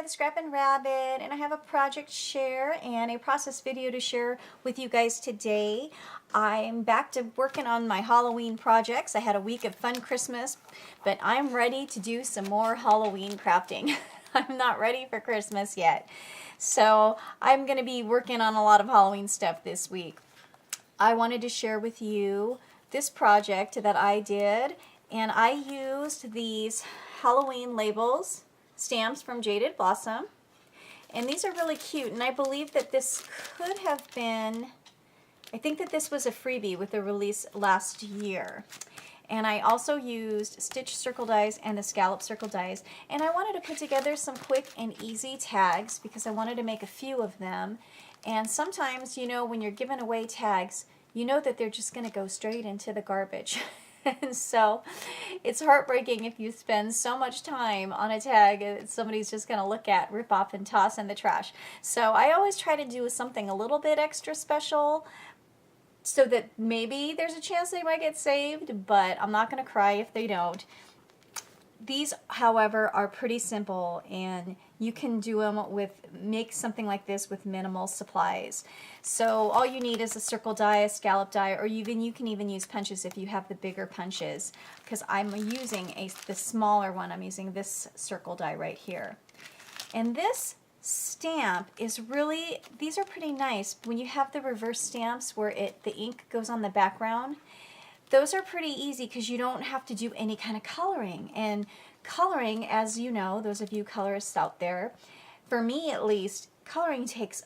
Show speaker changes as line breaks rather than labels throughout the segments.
the Scrappin Rabbit, and I have a project share and a process video to share with you guys today. I'm back to working on my Halloween projects. I had a week of fun Christmas, but I'm ready to do some more Halloween crafting. I'm not ready for Christmas yet. So I'm going to be working on a lot of Halloween stuff this week. I wanted to share with you this project that I did, and I used these Halloween labels, stamps from Jaded Blossom, and these are really cute, and I believe that this could have been, I think that this was a freebie with the release last year. And I also used stitch circle dies and the scallop circle dies, and I wanted to put together some quick and easy tags because I wanted to make a few of them. And sometimes, you know, when you're giving away tags, you know that they're just going to go straight into the garbage. And so it's heartbreaking if you spend so much time on a tag that somebody's just going to look at, rip off, and toss in the trash. So I always try to do something a little bit extra special so that maybe there's a chance they might get saved, but I'm not going to cry if they don't. These, however, are pretty simple, and you can do them make something like this with minimal supplies. So all you need is a circle die, a scallop die, or you can even use punches if you have the bigger punches. Because I'm using the smaller one, I'm using this circle die right here. And this stamp is really, these are pretty nice. When you have the reverse stamps where the ink goes on the background, those are pretty easy because you don't have to do any kind of coloring. And coloring, as you know, those of you colorists out there, for me at least, coloring takes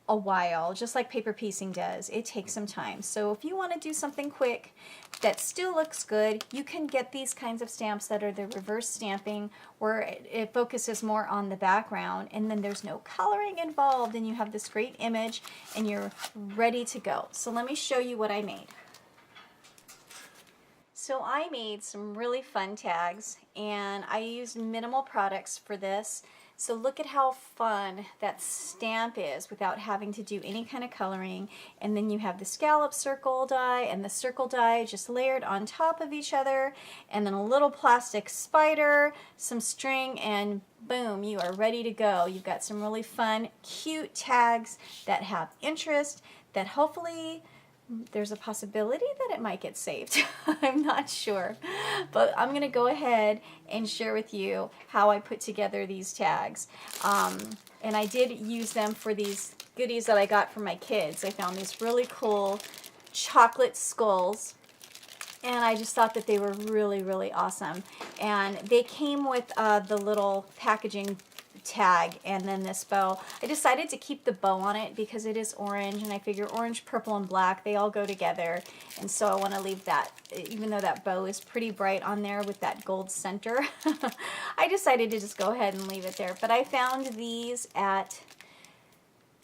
a while, just like paper piecing does. It takes some time. So if you want to do something quick that still looks good, you can get these kinds of stamps that are the reverse stamping, where it focuses more on the background, and then there's no coloring involved, and you have this great image, and you're ready to go. So let me show you what I made. So I made some really fun tags, and I used minimal products for this. So look at how fun that stamp is without having to do any kind of coloring. And then you have the scallop circle die and the circle die just layered on top of each other, and then a little plastic spider, some string, and boom, you are ready to go. You've got some really fun, cute tags that have interest, that hopefully there's a possibility that it might get saved. I'm not sure. But I'm going to go ahead and share with you how I put together these tags. And I did use them for these goodies that I got from my kids. I found these really cool chocolate skulls, and I just thought that they were really, really awesome. And they came with the little packaging tag and then this bow. I decided to keep the bow on it because it is orange, and I figure orange, purple, and black, they all go together, and so I want to leave that, even though that bow is pretty bright on there with that gold center. I decided to just go ahead and leave it there. But I found these at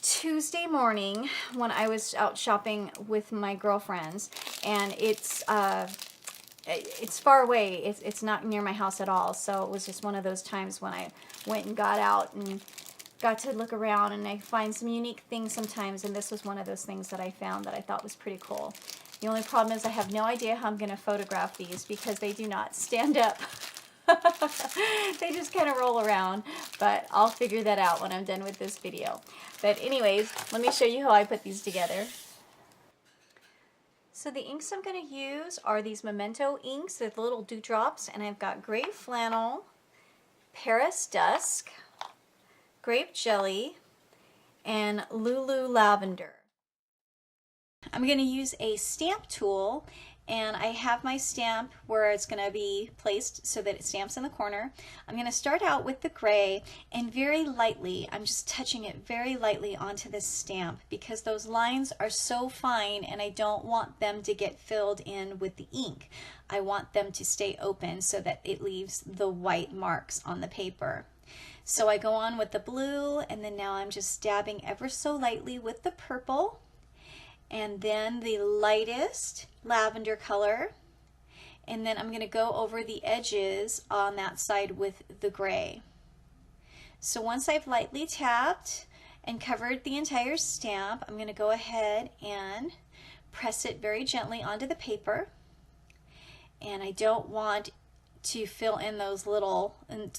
Tuesday morning when I was out shopping with my girlfriends, and it's far away. It's not near my house at all, so it was just one of those times when I went and got out and got to look around, and I find some unique things sometimes, and this was one of those things that I found that I thought was pretty cool. The only problem is I have no idea how I'm going to photograph these because they do not stand up. They just kind of roll around, but I'll figure that out when I'm done with this video. But anyways, let me show you how I put these together. So the inks I'm going to use are these Memento inks with little dewdrops, and I've got gray flannel, Paris Dusk, grape jelly, and Lulu lavender. I'm going to use a stamp tool, and I have my stamp where it's going to be placed so that it stamps in the corner. I'm going to start out with the gray, and very lightly, I'm just touching it very lightly onto this stamp because those lines are so fine, and I don't want them to get filled in with the ink. I want them to stay open so that it leaves the white marks on the paper. So I go on with the blue, and then now I'm just dabbing ever so lightly with the purple, and then the lightest lavender color, and then I'm going to go over the edges on that side with the gray. So once I've lightly tapped and covered the entire stamp, I'm going to go ahead and press it very gently onto the paper, and I don't want to fill in those little,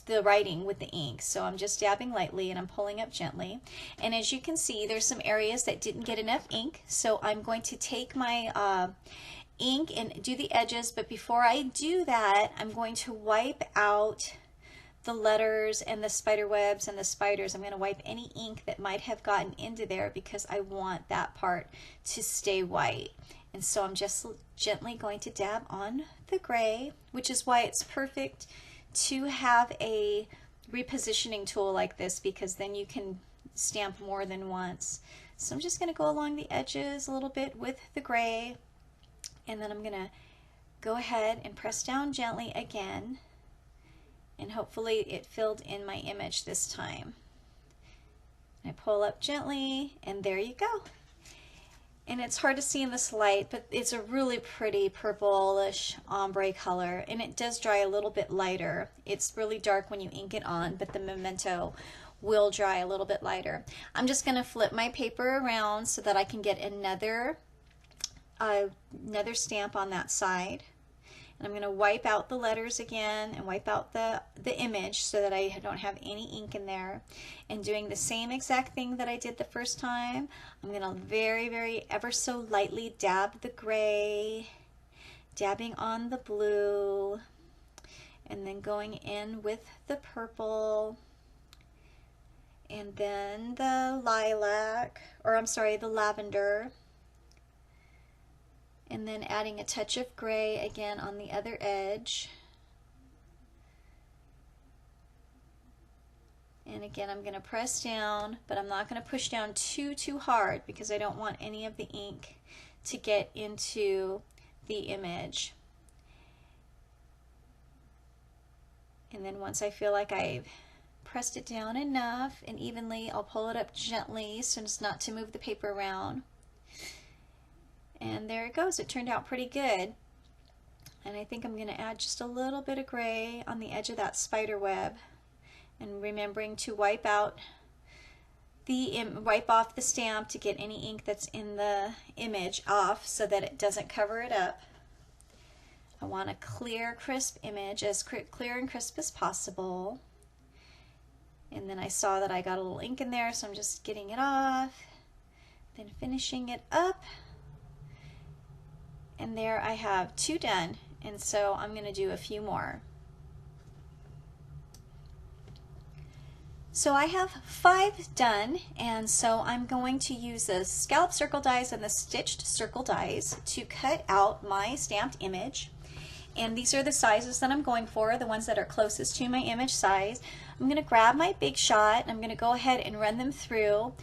the writing with the ink. So I'm just dabbing lightly and I'm pulling up gently. And as you can see, there's some areas that didn't get enough ink. So I'm going to take my ink and do the edges. But before I do that, I'm going to wipe out the letters and the spider webs and the spiders. I'm going to wipe any ink that might have gotten into there because I want that part to stay white. And so I'm just gently going to dab on the gray, which is why it's perfect to have a repositioning tool like this, because then you can stamp more than once. So I'm just going to go along the edges a little bit with the gray, and then I'm going to go ahead and press down gently again, and hopefully it filled in my image this time. I pull up gently, and there you go. And it's hard to see in this light, but it's a really pretty purplish ombre color, and it does dry a little bit lighter. It's really dark when you ink it on, but the memento will dry a little bit lighter. I'm just going to flip my paper around so that I can get another stamp on that side. And I'm going to wipe out the letters again and wipe out the image so that I don't have any ink in there. And doing the same exact thing that I did the first time, I'm going to very ever so lightly dab the gray, dabbing on the blue, and then going in with the purple, and then the lilac, or I'm sorry, the lavender. And then adding a touch of gray again on the other edge. And again, I'm going to press down, but I'm not going to push down too hard because I don't want any of the ink to get into the image. And then once I feel like I've pressed it down enough and evenly, I'll pull it up gently so as not to move the paper around. And there it goes. It turned out pretty good. And I think I'm going to add just a little bit of gray on the edge of that spider web, and remembering to wipe off the stamp to get any ink that's in the image off so that it doesn't cover it up. I want a clear, crisp image, as clear and crisp as possible. And then I saw that I got a little ink in there, so I'm just getting it off, then finishing it up. And there I have 2 done, and so I'm going to do a few more. So I have 5 done, and so I'm going to use the scallop circle dies and the stitched circle dies to cut out my stamped image. And these are the sizes that I'm going for, the ones that are closest to my image size. I'm going to grab my Big Shot, and I'm going to go ahead and run them through.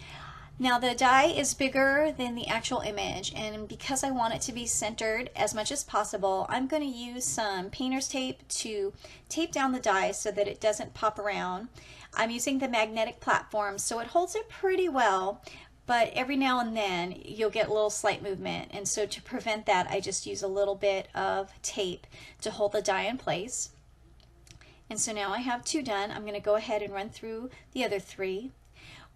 Now the die is bigger than the actual image, and because I want it to be centered as much as possible, I'm going to use some painter's tape to tape down the die so that it doesn't pop around. I'm using the magnetic platform, so it holds it pretty well, but every now and then you'll get a little slight movement, and so to prevent that, I just use a little bit of tape to hold the die in place. And so now I have 2 done. I'm going to go ahead and run through the other 3.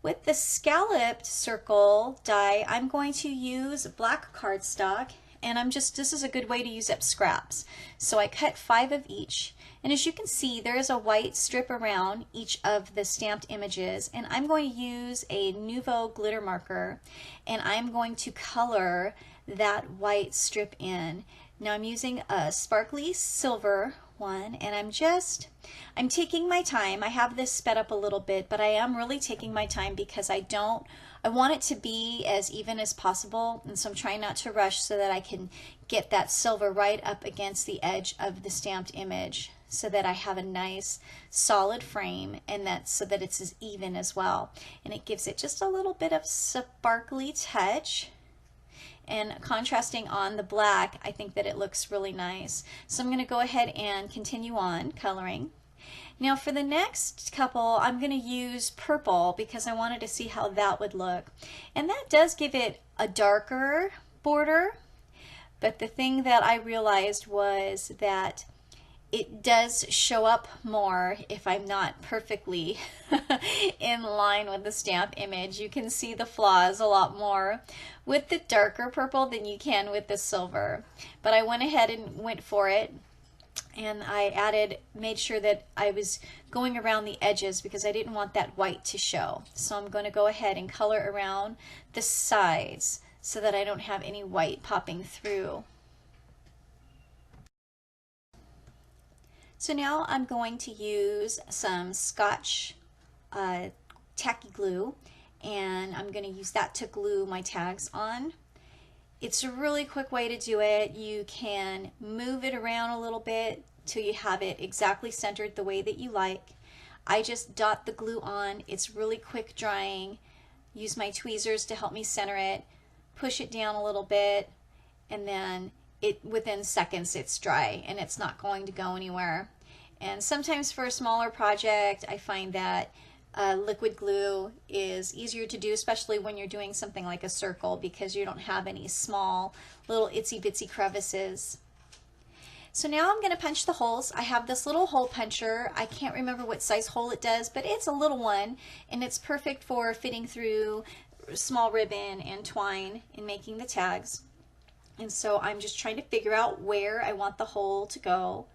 With the scalloped circle die, I'm going to use black cardstock, and this is a good way to use up scraps. So I cut 5 of each, and as you can see, there is a white strip around each of the stamped images, and I'm going to use a Nuvo glitter marker, and I'm going to color that white strip in. Now I'm using a sparkly silver one, and I'm taking my time. I have this sped up a little bit, but I am really taking my time because I want it to be as even as possible, and so I'm trying not to rush so that I can get that silver right up against the edge of the stamped image so that I have a nice solid frame, and so that it's as even as well. And it gives it just a little bit of sparkly touch. And contrasting on the black, I think that it looks really nice. So I'm going to go ahead and continue on coloring. Now for the next couple, I'm going to use purple because I wanted to see how that would look. And that does give it a darker border, but the thing that I realized was that it does show up more if I'm not perfectly in line with the stamp image. You can see the flaws a lot more with the darker purple than you can with the silver. But I went ahead and went for it, And I made sure that I was going around the edges because I didn't want that white to show. So I'm going to go ahead and color around the sides so that I don't have any white popping through. So now I'm going to use some Scotch tacky glue, and I'm going to use that to glue my tags on. It's a really quick way to do it. You can move it around a little bit till you have it exactly centered the way that you like. I just dot the glue on. It's really quick drying. Use my tweezers to help me center it. Push it down a little bit, and then within seconds it's dry and it's not going to go anywhere. And sometimes for a smaller project, I find that liquid glue is easier to do, especially when you're doing something like a circle, because you don't have any small little itsy bitsy crevices. So now I'm going to punch the holes. I have this little hole puncher. I can't remember what size hole it does, but it's a little one, and it's perfect for fitting through small ribbon and twine in making the tags. And so I'm just trying to figure out where I want the hole to go.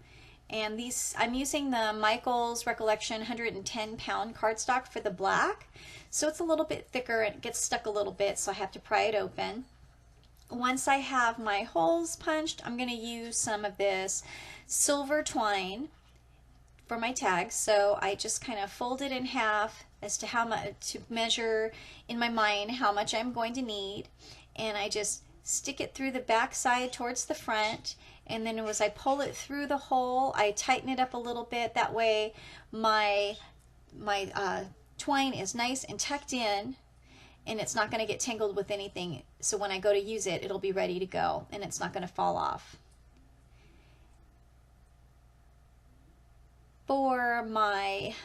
And I'm using the Michaels Recollection 110 pound cardstock for the black. So it's a little bit thicker and it gets stuck a little bit, so I have to pry it open. Once I have my holes punched, I'm going to use some of this silver twine for my tags. So I just kind of fold it in half as to how much to measure in my mind how much I'm going to need. And I just stick it through the back side towards the front, and then as I pull it through the hole, I tighten it up a little bit. That way my twine is nice and tucked in, and it's not going to get tangled with anything. So when I go to use it, it'll be ready to go and it's not going to fall off. For my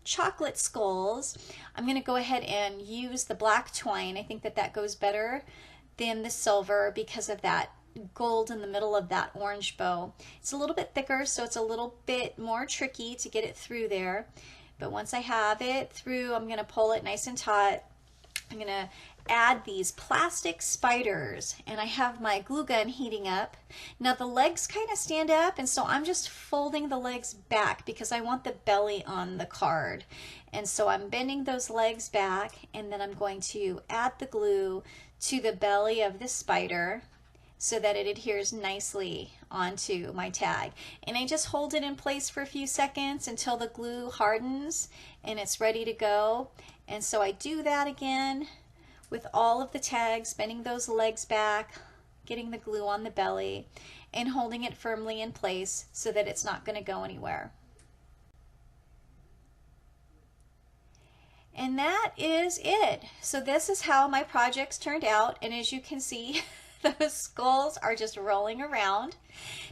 chocolate skulls, I'm going to go ahead and use the black twine. I think that goes better than the silver because of that gold in the middle of that orange bow. It's a little bit thicker, so it's a little bit more tricky to get it through there. But once I have it through, I'm going to pull it nice and taut. I'm going to add these plastic spiders, and I have my glue gun heating up. Now the legs kind of stand up, and so I'm just folding the legs back because I want the belly on the card. And so I'm bending those legs back, and then I'm going to add the glue to the belly of the spider so that it adheres nicely onto my tag. And I just hold it in place for a few seconds until the glue hardens and it's ready to go. And so I do that again with all of the tags, bending those legs back, getting the glue on the belly, and holding it firmly in place so that it's not going to go anywhere. And that is it. So this is how my projects turned out, and as you can see, those skulls are just rolling around.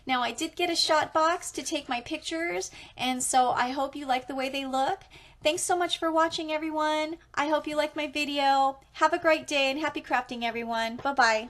Now I did get a shot box to take my pictures, and so I hope you like the way they look. Thanks so much for watching, everyone. I hope you liked my video. Have a great day and happy crafting, everyone. Bye-bye.